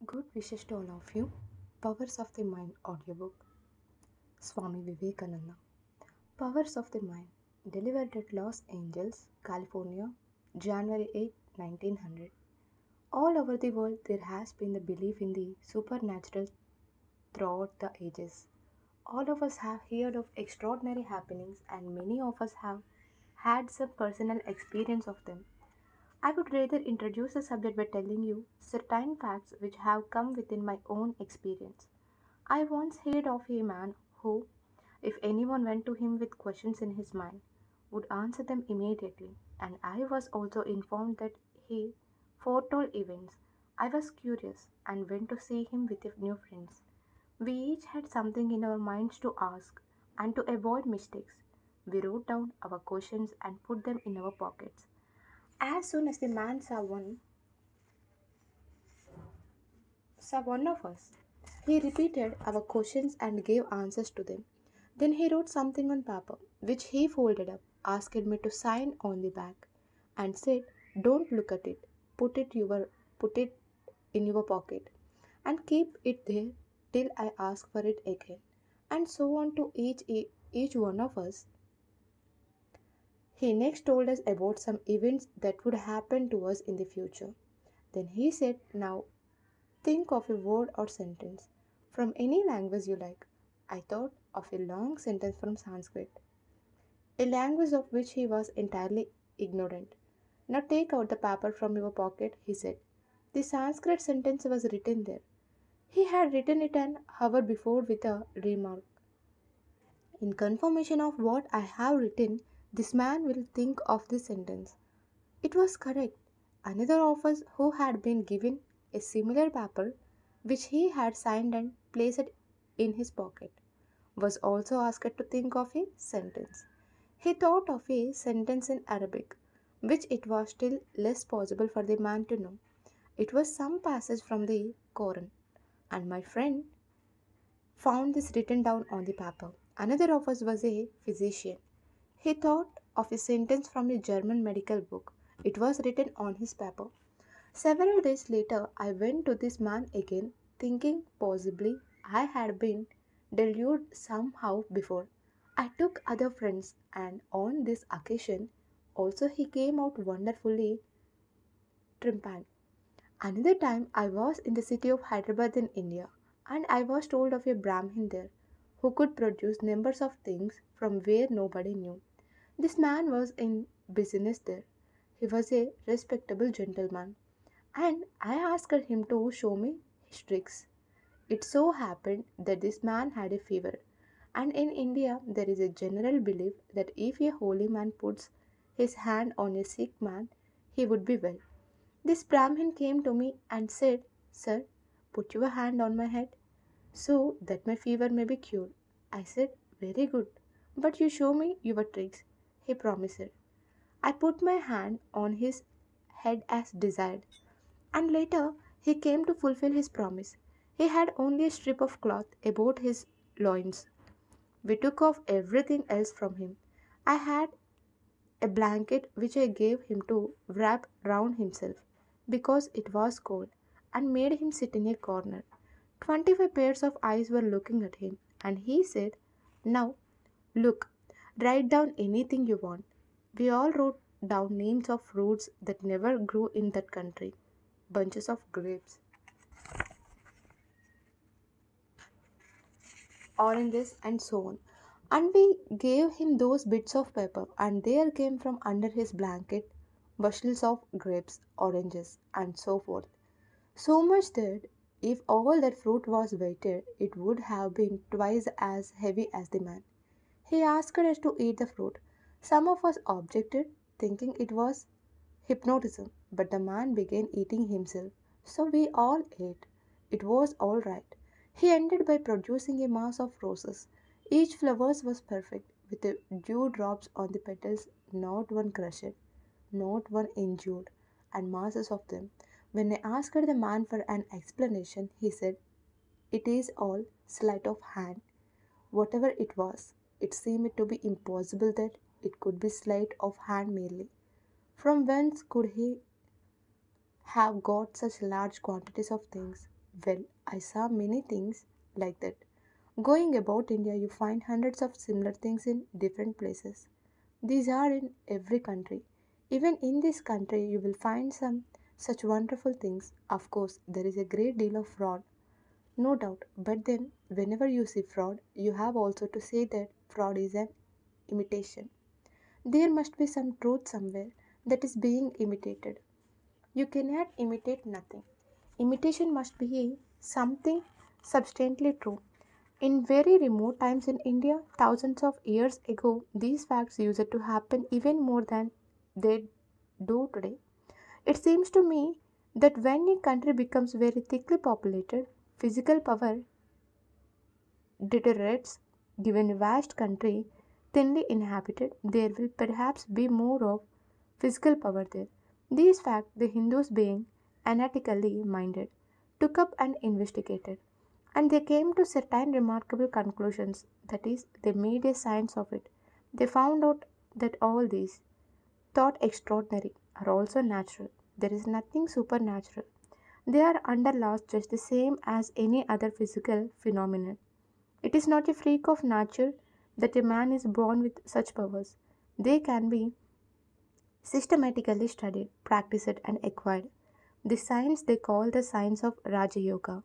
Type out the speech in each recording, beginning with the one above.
Good wishes to all of you. Powers of the Mind audiobook. Swami Vivekananda. Powers of the Mind. Delivered at Los Angeles, California, January 8, 1900. All over the world, there has been the belief in the supernatural throughout the ages. All of us have heard of extraordinary happenings, and many of us have had some personal experience of them. I would rather introduce the subject by telling you certain facts which have come within my own experience. I once heard of a man who, if anyone went to him with questions in his mind, would answer them immediately, and I was also informed that he foretold events. I was curious and went to see him with a new friends. We each had something in our minds to ask, and to avoid mistakes, we wrote down our questions and put them in our pockets. As soon as the man saw one of us, he repeated our questions and gave answers to them. Then he wrote something on paper, which he folded up, asked me to sign on the back, and said, "Don't look at it. Put it in your pocket, and keep it there till I ask for it again." And so on to each one of us. He next told us about some events that would happen to us in the future. Then he said, "Now think of a word or sentence from any language you like." I thought of a long sentence from Sanskrit, a language of which he was entirely ignorant. "Now take out the paper from your pocket," he said. The Sanskrit sentence was written there. He had written it an hour before with a remark, "In confirmation of what I have written, this man will think of this sentence." It was correct. Another of us who had been given a similar paper, which he had signed and placed in his pocket, was also asked to think of a sentence. He thought of a sentence in Arabic, which it was still less possible for the man to know. It was some passage from the Koran, and my friend found this written down on the paper. Another of us was a physician. He thought of a sentence from a German medical book. It was written on his paper. Several days later, I went to this man again, thinking possibly I had been deluded somehow before. I took other friends, and on this occasion also he came out wonderfully triumphant. Another time I was in the city of Hyderabad in India, and I was told of a Brahmin there who could produce numbers of things from where nobody knew. This man was in business there. He was a respectable gentleman, and I asked him to show me his tricks. It so happened that this man had a fever, and in India there is a general belief that if a holy man puts his hand on a sick man, he would be well. This Brahmin came to me and said, "Sir, put your hand on my head so that my fever may be cured." I said, "Very good, but you show me your tricks." He promised. I put my hand on his head as desired, and later he came to fulfill his promise. He had only a strip of cloth about his loins. We took off everything else from him. I had a blanket which I gave him to wrap round himself because it was cold, and made him sit in a corner. 25 pairs of eyes were looking at him, and he said, "Now, look, write down anything you want." We all wrote down names of fruits that never grew in that country, bunches of grapes, oranges, and so on. And we gave him those bits of paper, and there came from under his blanket bushels of grapes, oranges, and so forth. So much that if all that fruit was weighted, it would have been twice as heavy as the man. He asked us to eat the fruit. Some of us objected, thinking it was hypnotism, but the man began eating himself, so we all ate. It was all right. He ended by producing a mass of roses. Each flower was perfect, with the dew drops on the petals, not one crushed, not one injured, and masses of them. When I asked the man for an explanation, he said, "It is all sleight of hand." Whatever it was, it seemed to be impossible that it could be sleight of hand merely. From whence could he have got such large quantities of things? Well, I saw many things like that. Going about India, you find hundreds of similar things in different places. These are in every country. Even in this country, you will find some such wonderful things. Of course, there is a great deal of fraud, no doubt. But then, whenever you see fraud, you have also to say that fraud is an imitation. There must be some truth somewhere that is being imitated. You cannot imitate nothing. Imitation must be something substantially true. In very remote times in India, thousands of years ago, these facts used to happen even more than they do today. It seems to me that when a country becomes very thickly populated, physical power deteriorates. Given a vast country, thinly inhabited, there will perhaps be more of physical power there. These facts the Hindus, being analytically minded, took up and investigated, and they came to certain remarkable conclusions. That is, they made a science of it. They found out that all these, thought extraordinary, are also natural. There is nothing supernatural. They are under laws just the same as any other physical phenomenon. It is not a freak of nature that a man is born with such powers. They can be systematically studied, practiced, and acquired. The science they call the science of Raja Yoga.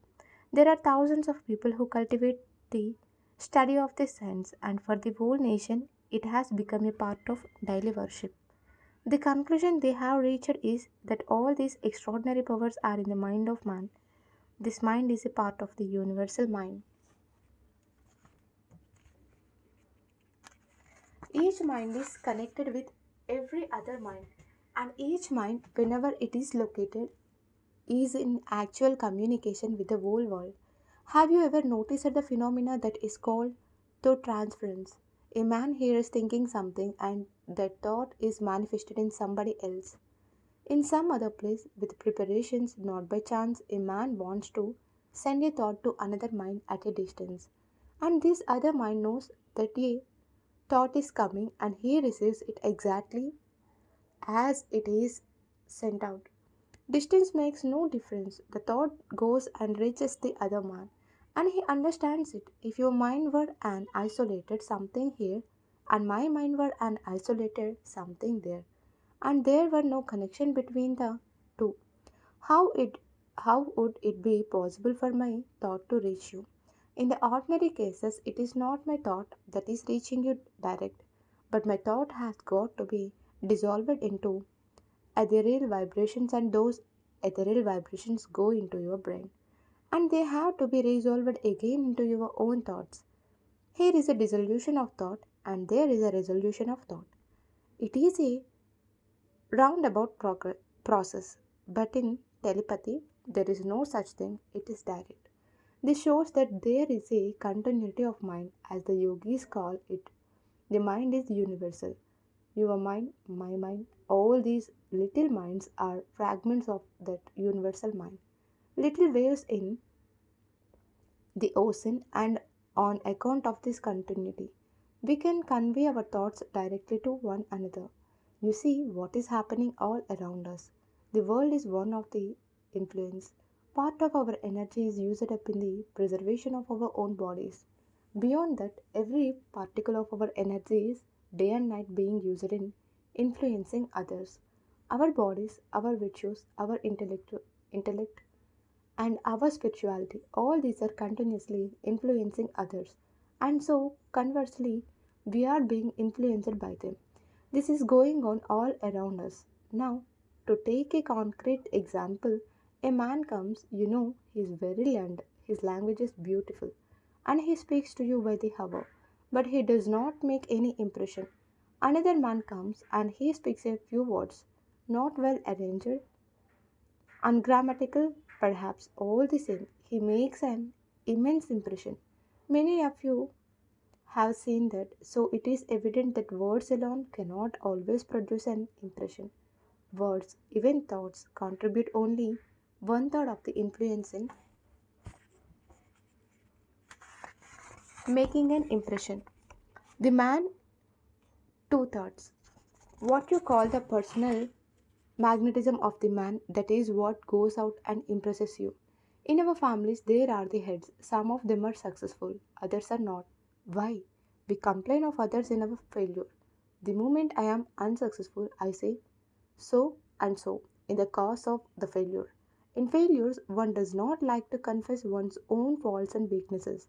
There are thousands of people who cultivate the study of this science, and for the whole nation, it has become a part of daily worship. The conclusion they have reached is that all these extraordinary powers are in the mind of man. This mind is a part of the universal mind. Each mind is connected with every other mind, and each mind, whenever it is located, is in actual communication with the whole world. Have you ever noticed the phenomena that is called thought transference? A man here is thinking something, and that thought is manifested in somebody else. In some other place, with preparations, not by chance, a man wants to send a thought to another mind at a distance. And this other mind knows that a thought is coming and he receives it exactly as it is sent out. Distance makes no difference. The thought goes and reaches the other man, and he understands it. If your mind were an isolated something here, and my mind were an isolated something there, and there were no connection between the two, how it how would it be possible for my thought to reach you? In the ordinary cases, it is not my thought that is reaching you direct, but my thought has got to be dissolved into ethereal vibrations, and those ethereal vibrations go into your brain, and they have to be resolved again into your own thoughts. Here is a dissolution of thought, and there is a resolution of thought. It is a roundabout process, but in telepathy, there is no such thing, it is direct. This shows that there is a continuity of mind, as the yogis call it. The mind is universal. Your mind, my mind, all these little minds are fragments of that universal mind. Little waves in the ocean, and on account of this continuity, we can convey our thoughts directly to one another. You see what is happening all around us. The world is one of the influence. Part of our energy is used up in the preservation of our own bodies. Beyond that, every particle of our energy is day and night being used in influencing others. Our bodies, our virtues, our intellect and our spirituality, all these are continuously influencing others. And so, conversely, we are being influenced by them. This is going on all around us. Now, to take a concrete example, a man comes, you know, he is very learned, his language is beautiful, and he speaks to you by the hour, but he does not make any impression. Another man comes and he speaks a few words, not well arranged, ungrammatical, perhaps all the same. He makes an immense impression. Many of you have seen that, so it is evident that words alone cannot always produce an impression. Words, even thoughts, contribute only one third of the influence in making an impression. The man, two thirds. What you call the personal magnetism of the man, that is what goes out and impresses you. In our families, there are the heads. Some of them are successful, others are not. Why? We complain of others in our failure. The moment I am unsuccessful, I say so and so in the cause of the failure. In failures, one does not like to confess one's own faults and weaknesses.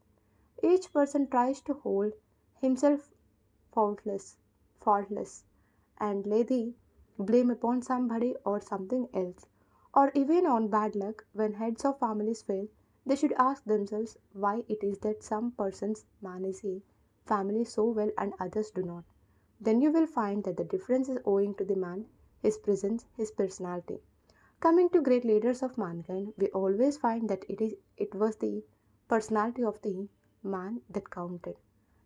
Each person tries to hold himself faultless, faultless, and lay the blame upon somebody or something else. Or even on bad luck, when heads of families fail, they should ask themselves why it is that some persons manage a family so well and others do not. Then you will find that the difference is owing to the man, his presence, his personality. Coming to great leaders of mankind, we always find that it was the personality of the man that counted.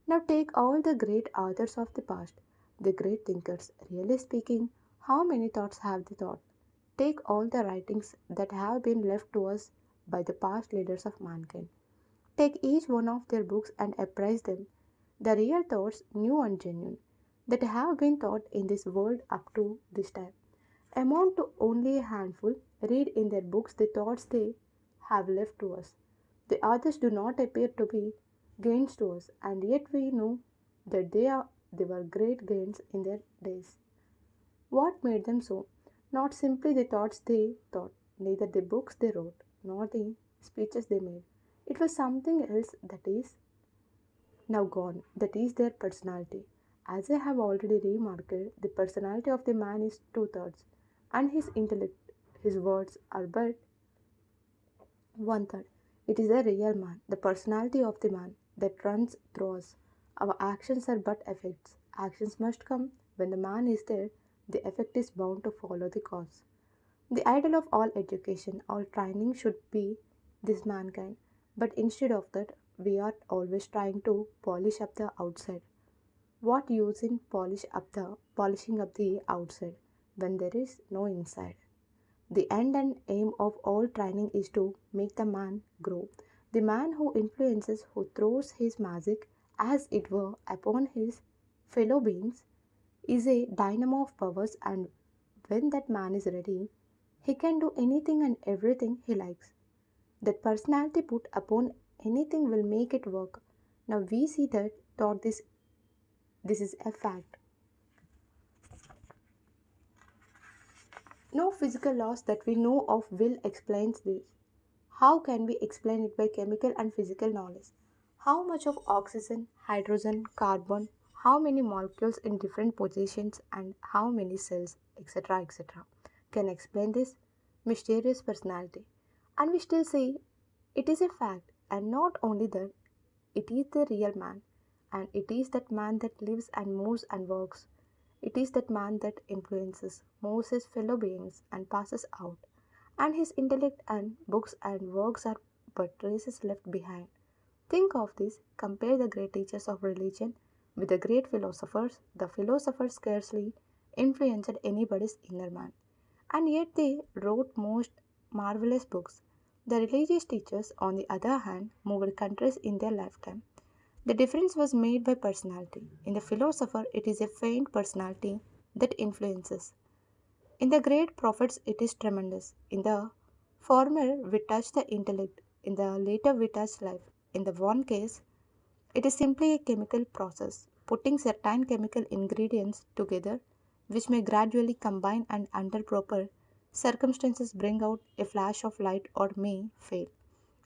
Now take all the great authors of the past, the great thinkers. Really speaking, how many thoughts have they thought? Take all the writings that have been left to us by the past leaders of mankind. Take each one of their books and appraise them. The real thoughts, new and genuine, that have been taught in this world up to this time amount to only a handful. Read in their books the thoughts they have left to us. The others do not appear to be gains to us, and yet we know that they were great gains in their days. What made them so? Not simply the thoughts they thought, neither the books they wrote, nor the speeches they made. It was something else that is now gone, that is their personality. As I have already remarked, the personality of the man is two-thirds, and his intellect, his words are but one third. It is a real man, the personality of the man that runs through us. Our actions are but effects. Actions must come. When the man is there, the effect is bound to follow the cause. The ideal of all education, all training should be this mankind. But instead of that, we are always trying to polish up the outside. What use in polishing up the outside when there is no inside? The end and aim of all training is to make the man grow. The man who influences, who throws his magic, as it were, upon his fellow beings, is a dynamo of powers, and when that man is ready, he can do anything and everything he likes. That personality put upon anything will make it work. Now we see that thought this is a fact. No physical laws that we know of will explains this. How can we explain it by chemical and physical knowledge? How much of oxygen, hydrogen, carbon, how many molecules in different positions, and how many cells, etc., can explain this mysterious personality? And we still say it is a fact, and not only that, it is the real man, and it is that man that lives and moves and works. It is that man that influences, moves his fellow beings, and passes out. And his intellect and books and works are but traces left behind. Think of this, compare the great teachers of religion with the great philosophers. The philosophers scarcely influenced anybody's inner man, and yet they wrote most marvelous books. The religious teachers, on the other hand, moved countries in their lifetime. The difference was made by personality. In the philosopher, it is a faint personality that influences. In the great prophets, it is tremendous. In the former, we touch the intellect. In the later, we touch life. In the one case, it is simply a chemical process, putting certain chemical ingredients together, which may gradually combine and, under proper circumstances, bring out a flash of light or may fail.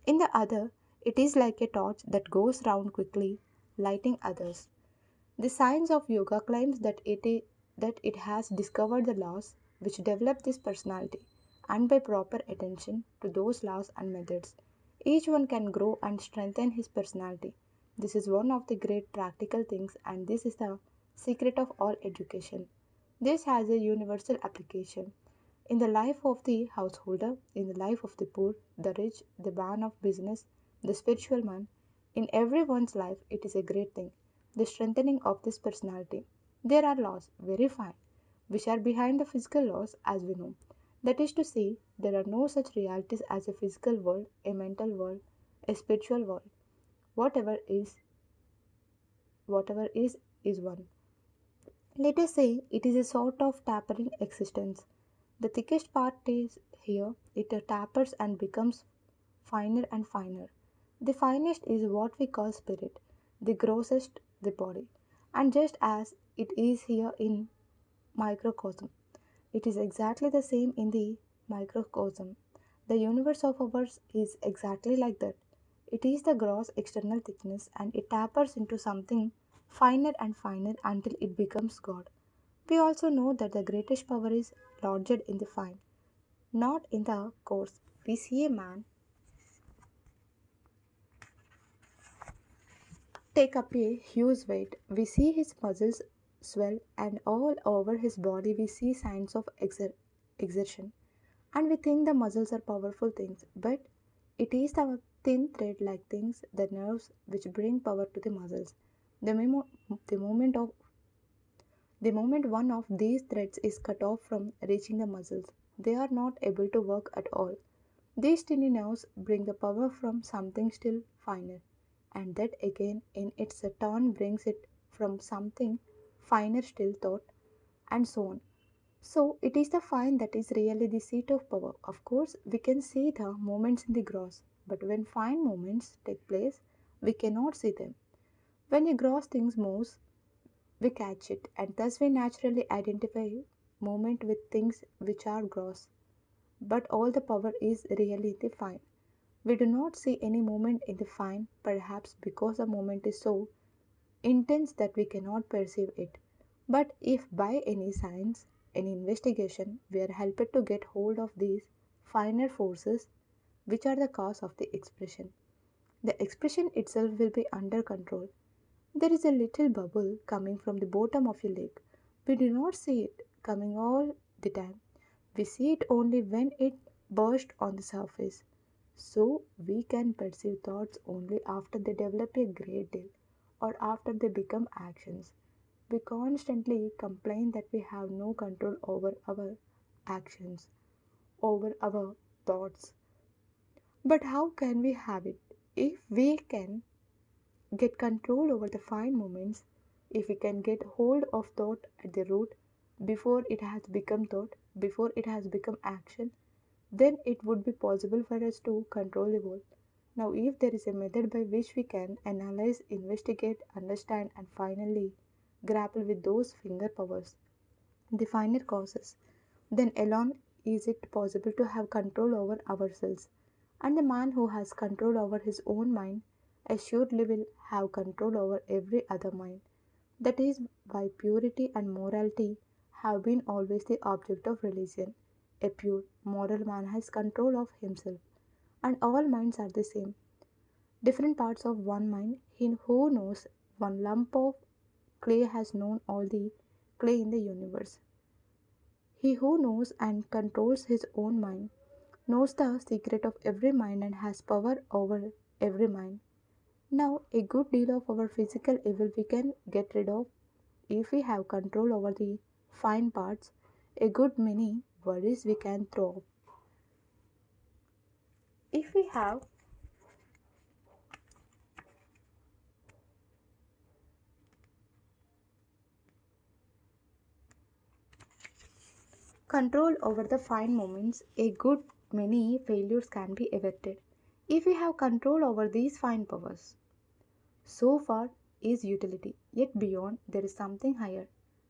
In the other, it is like a torch that goes round quickly, lighting others. The science of yoga claims that it has discovered the laws which develop this personality, and by proper attention to those laws and methods, each one can grow and strengthen his personality. This is one of the great practical things, and this is the secret of all education. This has a universal application in the life of the householder, in the life of the poor, the rich, the man of business, the spiritual man. In everyone's life, it is a great thing, the strengthening of this personality. There are laws, very fine, which are behind the physical laws as we know. That is to say, there are no such realities as a physical world, a mental world, a spiritual world. Whatever whatever is one. Let us say it is a sort of tapering existence. The thickest part is here, it tapers and becomes finer and finer. The finest is what we call spirit, the grossest the body. And just as it is here in microcosm, it is exactly the same in the microcosm. The universe of ours is exactly like that. It is the gross external thickness and it tapers into something finer and finer until it becomes God. We also know that the greatest power is lodged in the fine, not in the coarse. We see a man take up a huge weight. We see his muscles swell, and all over his body we see signs of exertion. And we think the muscles are powerful things, but it is the thin thread like things, the nerves, which bring power to the muscles. The, the moment of the moment one of these threads is cut off from reaching the muscles, they are not able to work at all. These tiny nerves bring the power from something still finer, and that again in its turn brings it from something finer still thought, and so on. So it is the fine that is really the seat of power. Of course, we can see the movements in the gross, but when fine movements take place, we cannot see them. When a gross thing moves, we catch it, and thus we naturally identify movement with things which are gross. But all the power is really in the fine. We do not see any movement in the fine, perhaps because the movement is so intense that we cannot perceive it. But if by any science, any investigation, we are helped to get hold of these finer forces which are the cause of the expression, the expression itself will be under control. There is a little bubble coming from the bottom of a lake. We do not see it coming all the time. We see it only when it bursts on the surface. So we can perceive thoughts only after they develop a great deal or after they become actions. We constantly complain that we have no control over our actions, over our thoughts. But how can we have it? If we can get control over the fine moments, if we can get hold of thought at the root before it has become thought, before it has become action, then it would be possible for us to control the world. Now, if there is a method by which we can analyze, investigate, understand, and finally grapple with those finger powers, the finer causes, then alone is it possible to have control over ourselves. And the man who has control over his own mind assuredly will have control over every other mind. That is why purity and morality have been always the object of religion. A pure, moral man has control of himself, and all minds are the same. Different parts of one mind, he who knows one lump of clay has known all the clay in the universe. He who knows and controls his own mind knows the secret of every mind and has power over every mind. Now, a good deal of our physical evil we can get rid of if we have control over the fine parts. A good many worries we can throw off. If we have control over the fine moments, a good many failures can be averted. If we have control over these fine powers, so far is utility, yet beyond there is something higher.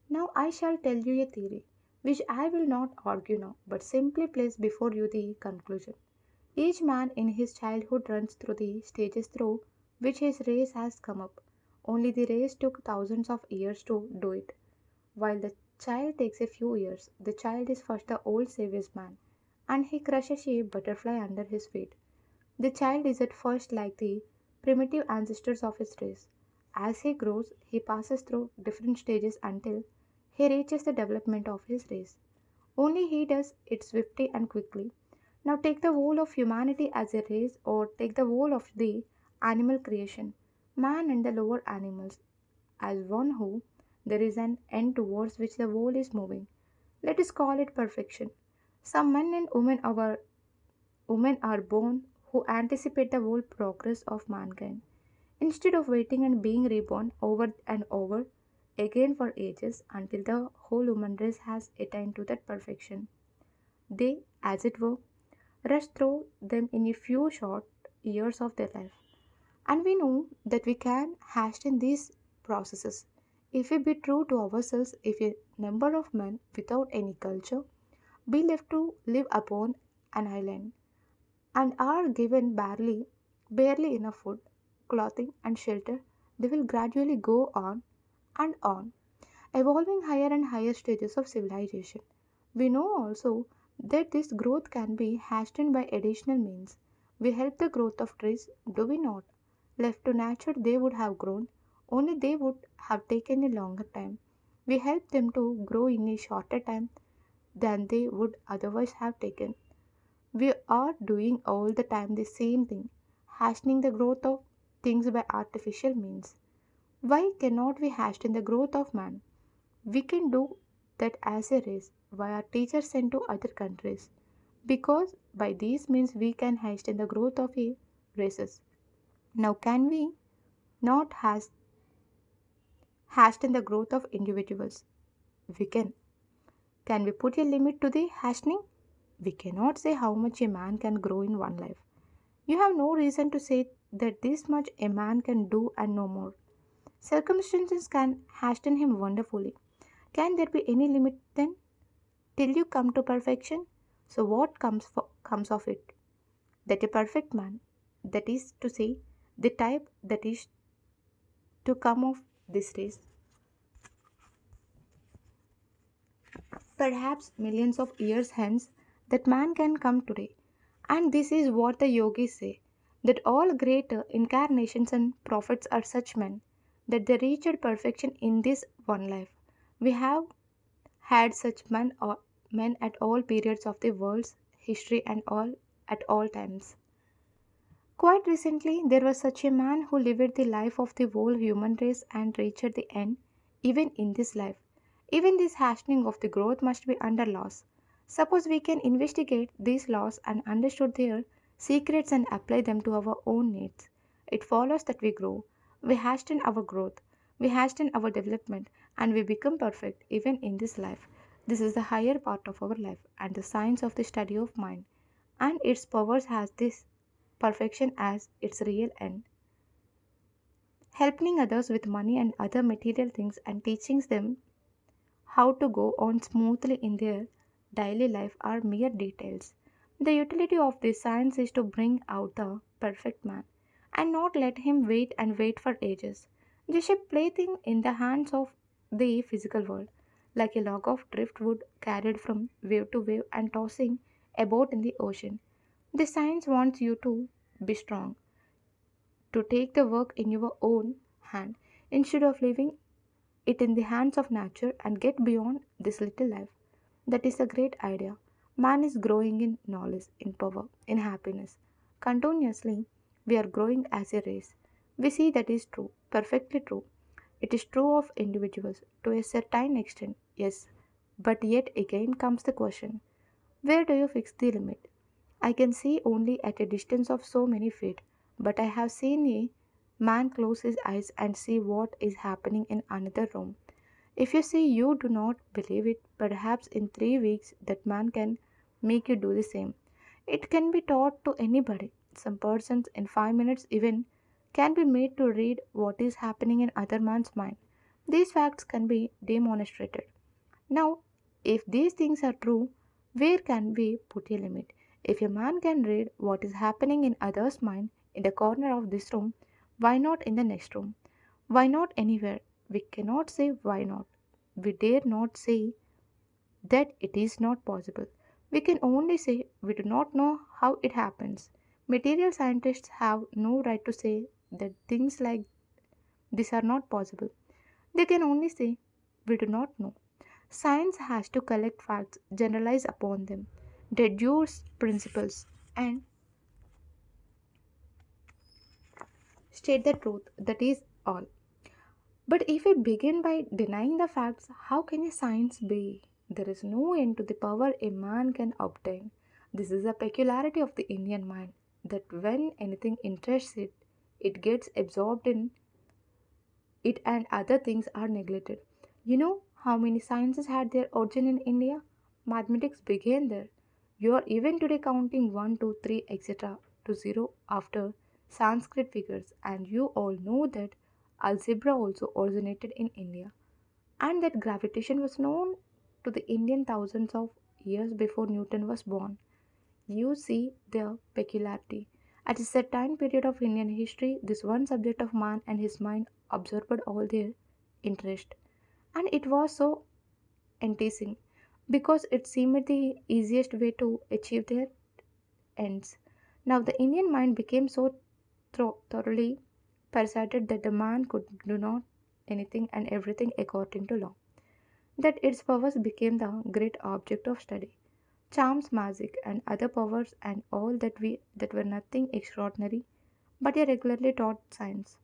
Now I shall tell you a theory, which I will not argue now, but simply place before you the conclusion. Each man in his childhood runs through the stages through which his race has come up. Only the race took thousands of years to do it. While the child takes a few years, the child is first the old savage man, and he crushes a butterfly under his feet. The child is at first like the primitive ancestors of his race. As he grows, he passes through different stages until he reaches the development of his race. Only he does it swiftly and quickly. Now take the whole of humanity as a race, or take the whole of the animal creation, man and the lower animals, as one who there is an end towards which the whole is moving. Let us call it perfection. Some men and women are born who anticipate the whole progress of mankind. Instead of waiting and being reborn over and over again for ages until the whole human race has attained to that perfection, they, as it were, rush through them in a few short years of their life. And we know that we can hasten these processes. If we be true to ourselves, if a number of men without any culture be left to live upon an island and are given barely enough food, clothing, and shelter, they will gradually go on, evolving higher and higher stages of civilization. We know also that this growth can be hastened by additional means. We help the growth of trees, do we not? Left to nature, they would have grown, only they would have taken a longer time. We help them to grow in a shorter time than they would otherwise have taken. We are doing all the time the same thing, hastening the growth of things by artificial means. Why cannot we hasten the growth of man? We can do that as a race via teachers sent to other countries because by these means we can hasten the growth of a races. Now, can we not hasten the growth of individuals? We can. Can we put a limit to the hastening? We cannot say how much a man can grow in one life. You have no reason to say that this much a man can do and no more. Circumstances can hasten him wonderfully. Can there be any limit then? Till you come to perfection? So what comes of it? That a perfect man, that is to say, the type that is to come of this race, perhaps millions of years hence, that man can come today. And this is what the yogis say, that all great incarnations and prophets are such men, that they reached perfection in this one life. We have had such men at all periods of the world's history and all at all times. Quite recently, there was such a man who lived the life of the whole human race and reached the end, even in this life. Even this hastening of the growth must be under laws. Suppose we can investigate these laws and understood their secrets and apply them to our own needs. It follows that we grow, we hasten our growth, we hasten our development, and we become perfect even in this life. This is the higher part of our life and the science of the study of mind, and its powers has this perfection as its real end. Helping others with money and other material things and teaching them how to go on smoothly in their daily life are mere details. The utility of this science is to bring out the perfect man and not let him wait and wait for ages. Just a plaything in the hands of the physical world, like a log of driftwood carried from wave to wave and tossing about in the ocean. The science wants you to be strong, to take the work in your own hand instead of leaving it in the hands of nature and get beyond this little life. That is a great idea. Man is growing in knowledge, in power, in happiness. Continuously, we are growing as a race. We see that is true, perfectly true. It is true of individuals to a certain extent, yes. But yet again comes the question, where do you fix the limit? I can see only at a distance of so many feet, but I have seen a man close his eyes and see what is happening in another room. If you say you do not believe it, perhaps in 3 weeks that man can make you do the same. It can be taught to anybody. Some persons in 5 minutes even can be made to read what is happening in other man's mind. These facts can be demonstrated. Now, if these things are true, where can we put a limit? If a man can read what is happening in others' mind in the corner of this room, why not in the next room? Why not anywhere? We cannot say why not. We dare not say that it is not possible. We can only say we do not know how it happens. Material scientists have no right to say that things like this are not possible. They can only say we do not know. Science has to collect facts, generalize upon them, deduce principles, and state the truth. That is all. But if we begin by denying the facts, how can a science be? There is no end to the power a man can obtain. This is a peculiarity of the Indian mind that when anything interests it, it gets absorbed in it and other things are neglected. You know how many sciences had their origin in India? Mathematics began there. You are even today counting 1, 2, 3, etc. to zero after Sanskrit figures, and you all know that algebra also originated in India, and that gravitation was known to the Indian thousands of years before Newton was born. You see the peculiarity. At a certain period of Indian history, this one subject of man and his mind absorbed all their interest. And it was so enticing because it seemed the easiest way to achieve their ends. Now, the Indian mind became so thoroughly persuaded that the man could do not anything and everything according to law, that its powers became the great object of study. Charms, magic, and other powers, and all that were nothing extraordinary, but a regularly taught science,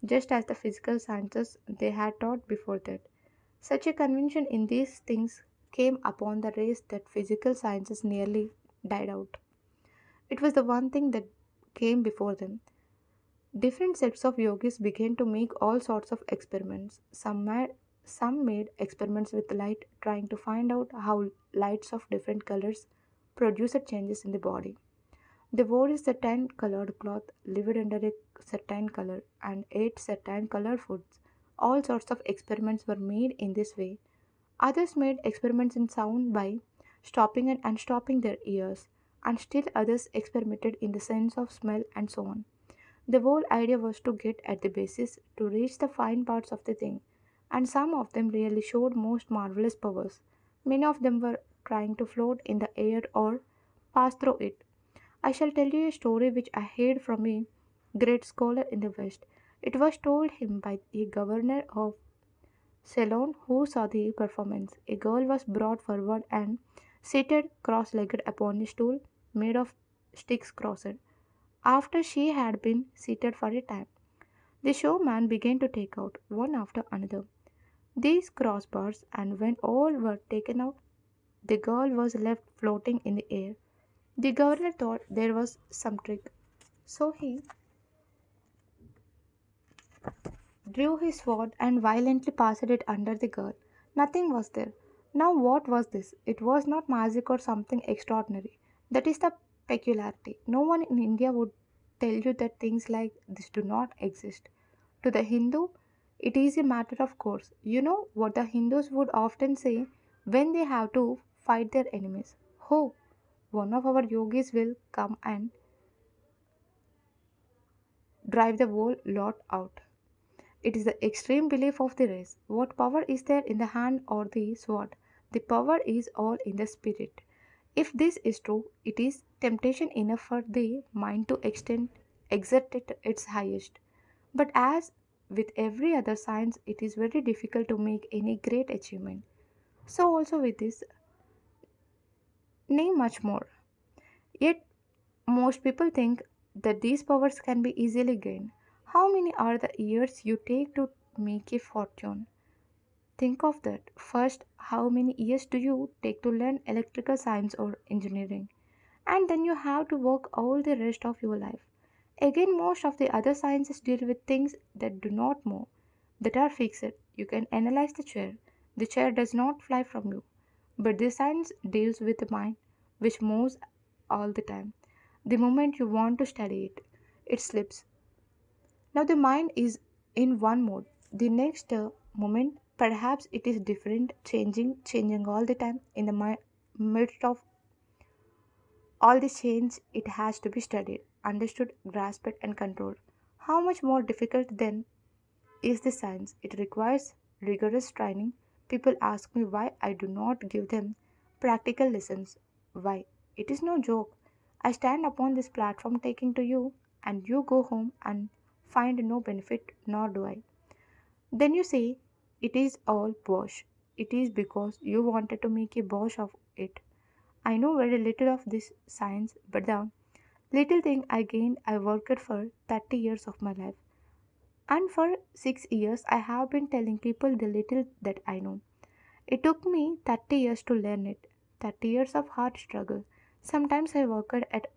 just as the physical sciences they had taught before that. Such a convention in these things came upon the race that physical sciences nearly died out. It was the one thing that came before them. Different sets of yogis began to make all sorts of experiments. Some made experiments with light, trying to find out how lights of different colors produced changes in the body. They wore a certain colored cloth, lived under a certain color, and ate certain colored foods. All sorts of experiments were made in this way. Others made experiments in sound by stopping and unstopping their ears, and still others experimented in the sense of smell and so on. The whole idea was to get at the basis, to reach the fine parts of the thing, and some of them really showed most marvelous powers. Many of them were trying to float in the air or pass through it. I shall tell you a story which I heard from a great scholar in the West. It was told him by a governor of Ceylon who saw the performance. A girl was brought forward and seated cross legged upon a stool made of sticks crossed. After she had been seated for a time, the showman began to take out, one after another, these crossbars, and when all were taken out, the girl was left floating in the air. The governor thought there was some trick, so he drew his sword and violently passed it under the girl. Nothing was there. Now, what was this? It was not magic or something extraordinary. That is the peculiarity. No one in India would tell you that things like this do not exist. To the Hindu, it is a matter of course. You know what the Hindus would often say when they have to fight their enemies? Oh, one of our yogis will come and drive the whole lot out. It is the extreme belief of the race. What power is there in the hand or the sword? The power is all in the spirit. If this is true, it is temptation enough for the mind to exert it its highest. But as with every other science, it is very difficult to make any great achievement. So also with this, nay much more. Yet most people think that these powers can be easily gained. How many are the years you take to make a fortune? Think of that. First, how many years do you take to learn electrical science or engineering? And then you have to work all the rest of your life. Again, most of the other sciences deal with things that do not move, that are fixed. You can analyze the chair. The chair does not fly from you. But this science deals with the mind, which moves all the time. The moment you want to study it, it slips. Now the mind is in one mode. The next moment, perhaps it is different, changing all the time. In the midst of all this change, it has to be studied, understood, grasped, and controlled. How much more difficult then is the science? It requires rigorous training. People ask me why I do not give them practical lessons. Why? It is no joke. I stand upon this platform taking to you, and you go home and find no benefit, nor do I. Then you say it is all bosh. It is because you wanted to make a bosh of it. I know very little of this science, but the little thing I gained, I worked for 30 years of my life. And for 6 years, I have been telling people the little that I know. It took me 30 years to learn it, 30 years of hard struggle. Sometimes I worked at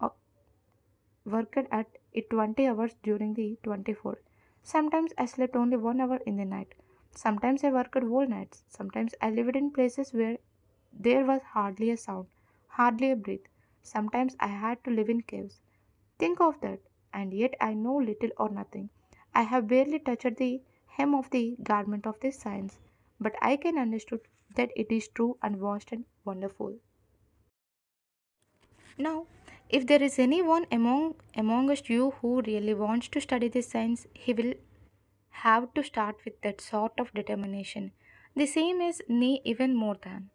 it 20 hours during the 24. Sometimes I slept only 1 hour in the night. Sometimes I worked whole nights. Sometimes I lived in places where there was hardly a sound, hardly a breath. Sometimes I had to live in caves. Think of that, and yet I know little or nothing. I have barely touched the hem of the garment of this science, but I can understand that it is true and vast and wonderful. Now, if there is anyone among us you who really wants to study this science, he will have to start with that sort of determination, the same as nay even more than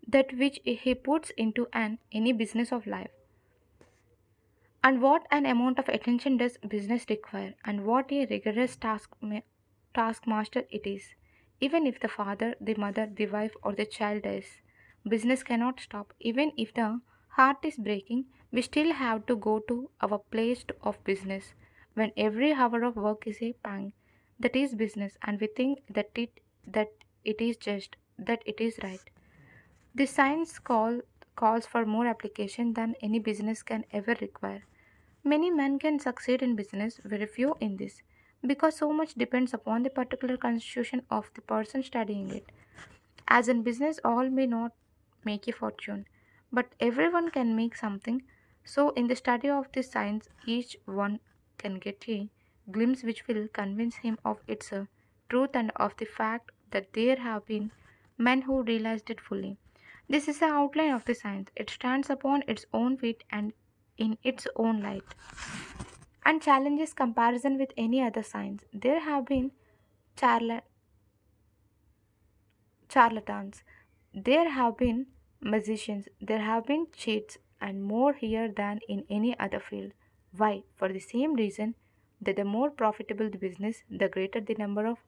that which he puts into an any business of life. And what an amount of attention does business require, and what a rigorous taskmaster it is. Even if the father, the mother, the wife, or the child dies, business cannot stop. Even if the heart is breaking, we still have to go to our place of business. When every hour of work is a pang, that is business, and we think that it is just that it is right. This calls for more application than any business can ever require. Many men can succeed in business, very few in this, because so much depends upon the particular constitution of the person studying it. As in business, all may not make a fortune, but everyone can make something. So, in the study of this science, each one can get a glimpse which will convince him of its truth and of the fact that there have been men who realized it fully. This is the outline of the science. It stands upon its own feet and in its own light and challenges comparison with any other science. There have been charla- charlatans, there have been magicians, there have been cheats, and more here than in any other field. Why? For the same reason that the more profitable the business, the greater the number of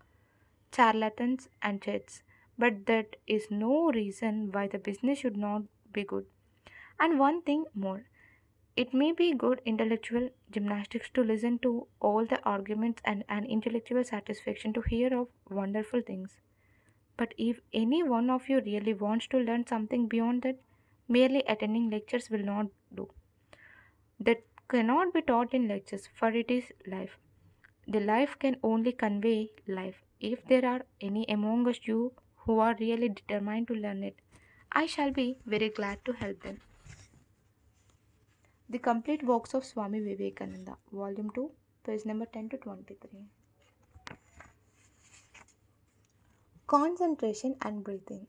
charlatans and cheats. But that is no reason why the business should not be good. And one thing more, it may be good intellectual gymnastics to listen to all the arguments and an intellectual satisfaction to hear of wonderful things. But if any one of you really wants to learn something beyond that, merely attending lectures will not do. That cannot be taught in lectures, for it is life. The life can only convey life. If there are any among us you who are really determined to learn it, I shall be very glad to help them. The Complete Works of Swami Vivekananda, Volume 2, page number 10 to 23. Concentration and breathing.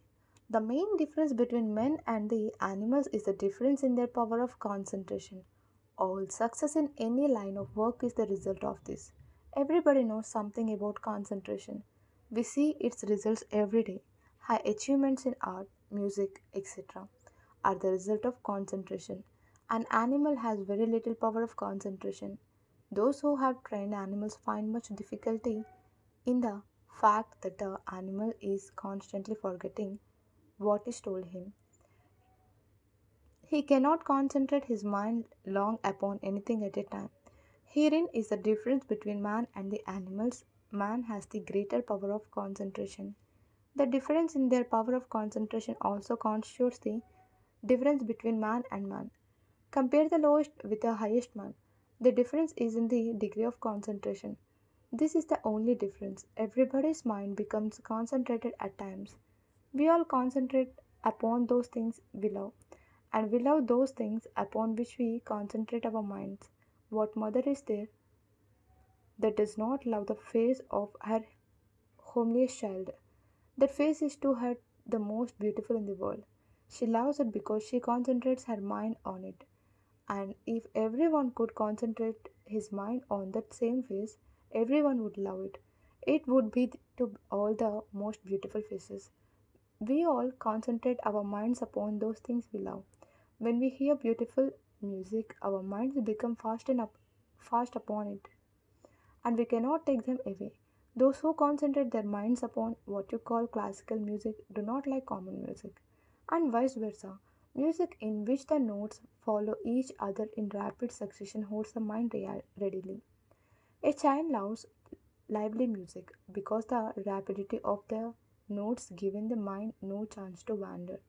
The main difference between men and the animals is the difference in their power of concentration. All success in any line of work is the result of this. Everybody knows something about concentration. We see its results every day. High achievements in art, music, etc. are the result of concentration. An animal has very little power of concentration. Those who have trained animals find much difficulty in the fact that the animal is constantly forgetting what is told him. He cannot concentrate his mind long upon anything at a time. Herein is the difference between man and the animals. Man has the greater power of concentration. The difference in their power of concentration also constitutes the difference between man and man. Compare the lowest with the highest man. The difference is in the degree of concentration. This is the only difference. Everybody's mind becomes concentrated at times. We all concentrate upon those things we love, and we love those things upon which we concentrate our minds. What mother is there that does not love the face of her homeliest child? That face is to her the most beautiful in the world. She loves it because she concentrates her mind on it. And if everyone could concentrate his mind on that same face, everyone would love it. It would be to all the most beautiful faces. We all concentrate our minds upon those things we love. When we hear beautiful music, our minds become fast upon it, and we cannot take them away. Those who concentrate their minds upon what you call classical music do not like common music, and vice versa. Music in which the notes follow each other in rapid succession holds the mind readily. A child loves lively music because the rapidity of the notes given the mind no chance to wander.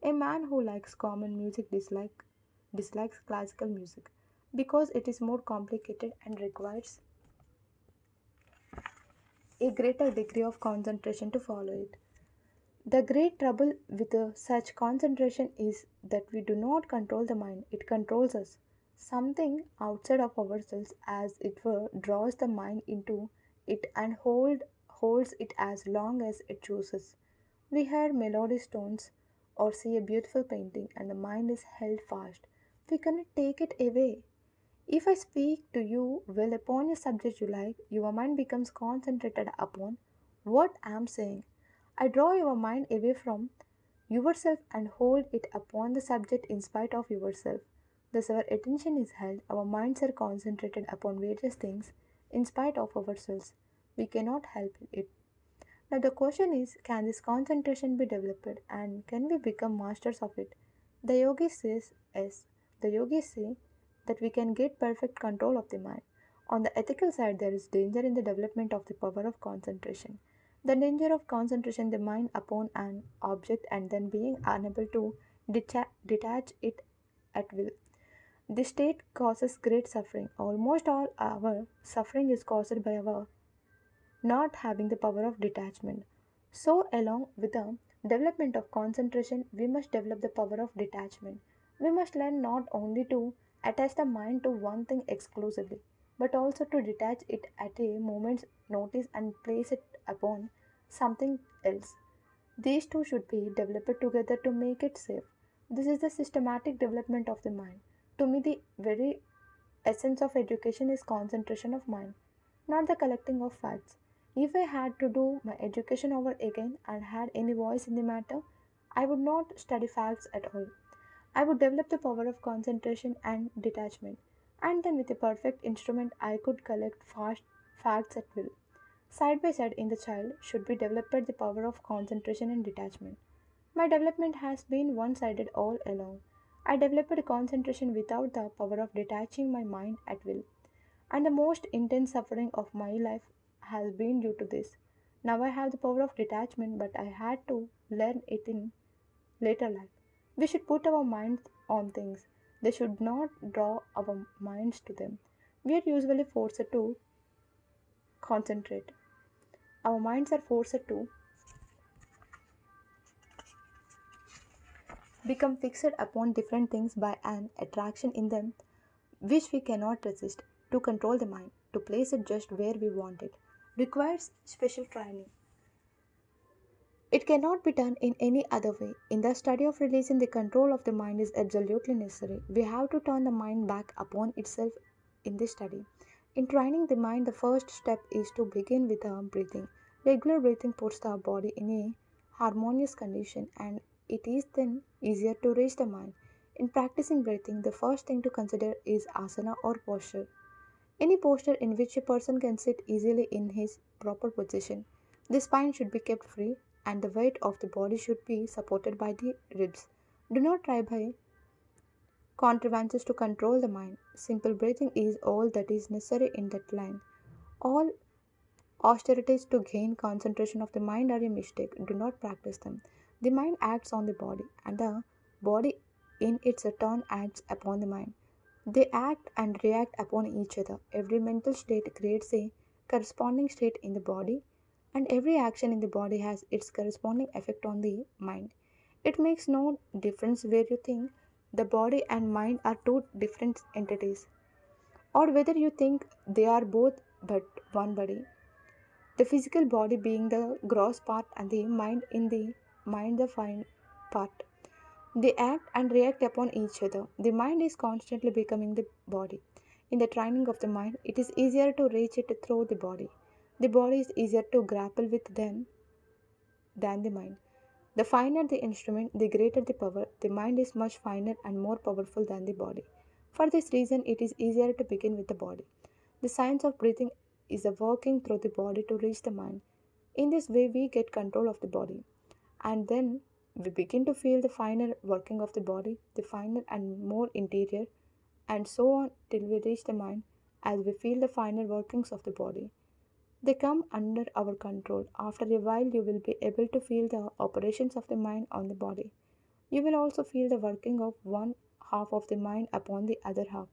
A man who likes common music dislikes classical music because it is more complicated and requires a greater degree of concentration to follow it. The great trouble with such concentration is that we do not control the mind, it controls us. Something outside of ourselves, as it were, draws the mind into it and holds it as long as it chooses. We hear melodious tones or see a beautiful painting, and the mind is held fast. We cannot take it away. If I speak to you well upon a subject you like, your mind becomes concentrated upon what I am saying. I draw your mind away from yourself and hold it upon the subject in spite of yourself. Thus, our attention is held, our minds are concentrated upon various things in spite of ourselves. We cannot help it. Now, the question is, can this concentration be developed and can we become masters of it? The yogis says yes. The yogis say that we can get perfect control of the mind. On the ethical side, there is danger in the development of the power of concentration. The danger of concentration the mind upon an object and then being unable to detach it at will. This state causes great suffering. Almost all our suffering is caused by our not having the power of detachment. So, along with the development of concentration, we must develop the power of detachment. We must learn not only to attach the mind to one thing exclusively, but also to detach it at a moment's notice and place it upon something else. These two should be developed together to make it safe. This is the systematic development of the mind. To me, the very essence of education is concentration of mind, not the collecting of facts. If I had to do my education over again and had any voice in the matter, I would not study facts at all. I would develop the power of concentration and detachment, and then with a perfect instrument, I could collect fast facts at will. Side by side in the child should be developed the power of concentration and detachment. My development has been one sided all along. I developed concentration without the power of detaching my mind at will, and the most intense suffering of my life has been due to this. Now I have the power of detachment, but I had to learn it in later life. We should put our minds on things, they should not draw our minds to them. We are usually forced to concentrate. Our minds are forced to become fixed upon different things by an attraction in them which we cannot resist. To control the mind, to place it just where we want it, requires special training. It cannot be done in any other way. In the study of religion, the control of the mind is absolutely necessary. We have to turn the mind back upon itself in this study. In training the mind, the first step is to begin with the breathing. Regular breathing puts the body in a harmonious condition and it is then easier to reach the mind. In practicing breathing, the first thing to consider is asana or posture. Any posture in which a person can sit easily in his proper position. The spine should be kept free and the weight of the body should be supported by the ribs. Do not try by contrivances to control the mind. Simple breathing is all that is necessary in that line. All austerities to gain concentration of the mind are a mistake. Do not practice them. The mind acts on the body, and the body in its turn acts upon the mind. They act and react upon each other. Every mental state creates a corresponding state in the body, and every action in the body has its corresponding effect on the mind. It makes no difference where you think the body and mind are two different entities, or whether you think they are both but one body. The physical body being the gross part and the mind in the mind the fine part. They act and react upon each other. The mind is constantly becoming the body. In the training of the mind, it is easier to reach it through the body. The body is easier to grapple with than the mind. The finer the instrument, the greater the power. The mind is much finer and more powerful than the body. For this reason, it is easier to begin with the body. The science of breathing is a working through the body to reach the mind. In this way, we get control of the body. And then we begin to feel the finer working of the body, the finer and more interior, and so on till we reach the mind as we feel the finer workings of the body. They come under our control. After a while, you will be able to feel the operations of the mind on the body. You will also feel the working of one half of the mind upon the other half,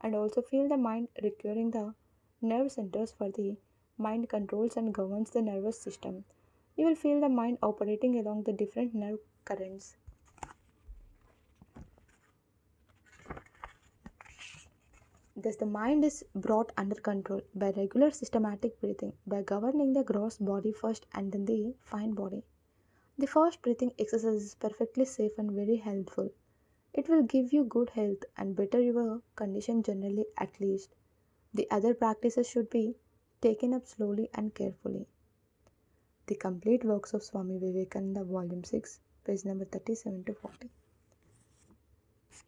and also feel the mind recurring the nerve centers for the mind controls and governs the nervous system. You will feel the mind operating along the different nerve currents. Thus, the mind is brought under control by regular systematic breathing, by governing the gross body first and then the fine body. The first breathing exercise is perfectly safe and very helpful. It will give you good health and better your condition generally at least. The other practices should be taken up slowly and carefully. The complete works of Swami Vivekananda, Volume 6, page number 37 to 40.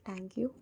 Thank you.